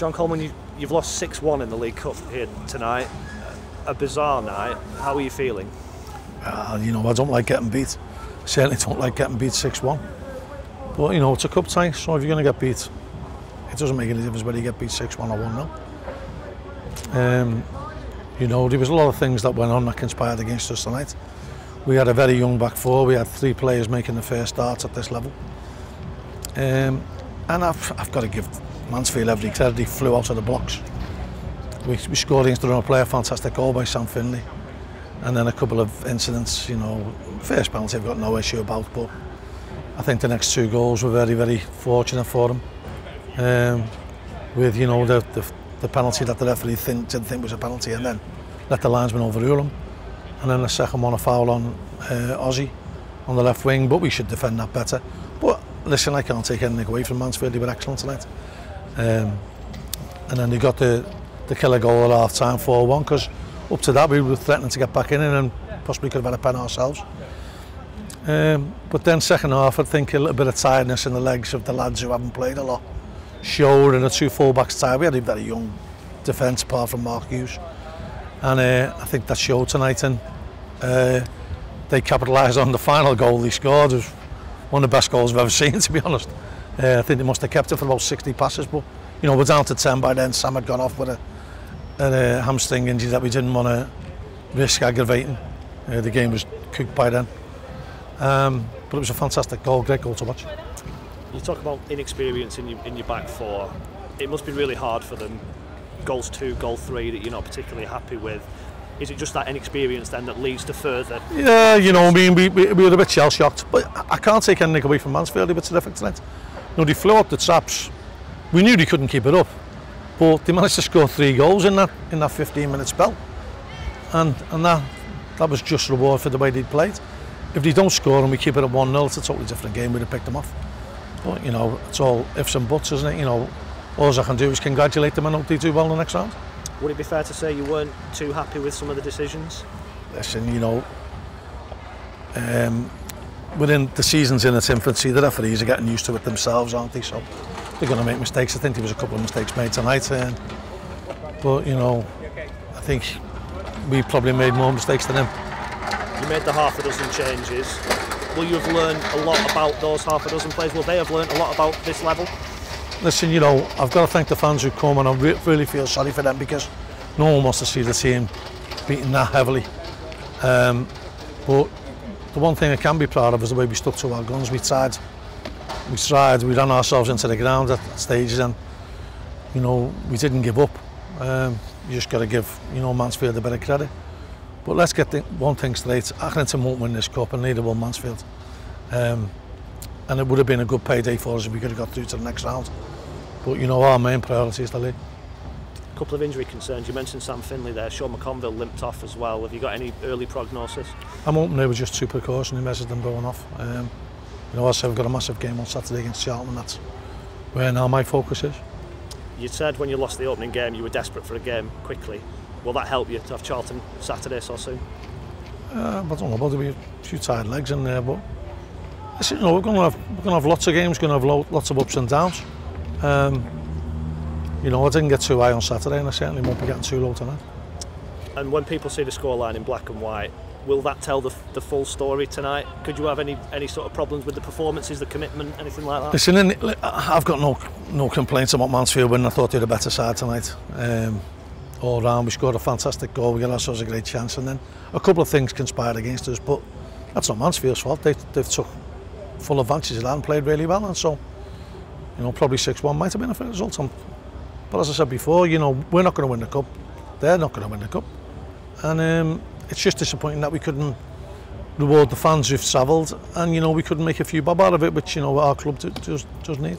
John Coleman, you've lost 6-1 in the League Cup here tonight. A bizarre night. How are you feeling? You know, I don't like getting beat. Certainly don't like getting beat 6-1. But, you know, it's a cup tie, so if you're going to get beat, it doesn't make any difference whether you get beat 6-1 or 1-0. You know, there was a lot of things that went on that conspired against us tonight. We had a very young back four. We had 3 players making the first starts at this level. And I've got to give Mansfield every credit. He flew out of the blocks. We scored against the runner player, fantastic goal by Sam Finley. And then a couple of incidents, you know, first penalty I've got no issue about, but I think the next 2 goals were very, very fortunate for them. With, you know, the penalty that the referee didn't think was a penalty, and then let the linesman overrule him. And then the second one, a foul on Ozzy on the left wing, but we should defend that better. But listen, I can't take anything away from Mansfield. They were excellent tonight. And then they got the killer goal at half time, 4-1, because up to that we were threatening to get back in and possibly could have had a pen ourselves. But then second half, I think a little bit of tiredness in the legs of the lads who haven't played a lot showed, and the 2 full-backs tired. We had a very young defence apart from Mark Hughes, and I think that showed tonight, and they capitalised on the final goal they scored. It was one of the best goals I've ever seen, to be honest. I think they must have kept it for about 60 passes, but you know, we're down to 10 by then. Sam had gone off with a hamstring injury that we didn't want to risk aggravating. The game was cooked by then. But it was a fantastic goal, great goal to watch. You talk about inexperience in your back four. It must be really hard for them. Goals 2, goal 3 that you're not particularly happy with. Is it just that inexperience then that leads to further? Yeah, you know, I mean, we were a bit shell-shocked, but I can't take anything away from Mansfield. They were terrific tonight. You know, they flew up the traps. We knew they couldn't keep it up, but they managed to score 3 goals in that 15-minute spell, and that was just reward for the way they played. If they don't score and we keep it at 1-0, it's a totally different game. We'd have picked them off. But you know, it's all ifs and buts, isn't it? You know, all I can do is congratulate them and hope they do well in the next round. Would it be fair to say you weren't too happy with some of the decisions? Listen, you know, within the season's in its infancy, the referees are getting used to it themselves, aren't they? So they're going to make mistakes. I think there was a couple of mistakes made tonight, but you know, I think we probably made more mistakes than him. You made the half a dozen changes. Will you have learned a lot about those half a dozen players? Will they have learned a lot about this level? Listen, you know, I've got to thank the fans who come, and I really feel sorry for them, because no one wants to see the team beaten that heavily. But the one thing I can be proud of is the way we stuck to our guns. We ran ourselves into the ground at stages, and you know, we didn't give up. You just got to give, you know, Mansfield a bit of credit. But let's get one thing straight: Accrington won't win this cup, and neither will Mansfield. And it would have been a good payday for us if we could have got through to the next round. But you know, our main priority is the league. A couple of injury concerns. You mentioned Sam Finley there. Sean McConville limped off as well. Have you got any early prognosis? I'm hoping they were just 2 precautionary measures them going off. You know, I said we've got a massive game on Saturday against Charlton, and that's where now my focus is. You said when you lost the opening game you were desperate for a game quickly. Will that help you to have Charlton Saturday so soon? I don't know, there'll be a few tired legs in there, but listen, you know, we're going to have lots of games, we're going to have lots of ups and downs. You know, I didn't get too high on Saturday, and I certainly won't be getting too low tonight. And when people see the scoreline in black and white, will that tell the full story tonight? Could you have any sort of problems with the performances, the commitment, anything like that? Listen, I've got no complaints about Mansfield winning. I thought they had a better side tonight. All round, we scored a fantastic goal, we got ourselves a great chance, and then a couple of things conspired against us, but that's not Mansfield's fault. They've took full advantage of that and played really well, and so, you know, probably 6-1 might have been a fair result. But as I said before, you know, we're not going to win the cup, they're not going to win the cup, and it's just disappointing that we couldn't reward the fans who've travelled, and you know, we couldn't make a few bob out of it, which, you know, our club does need.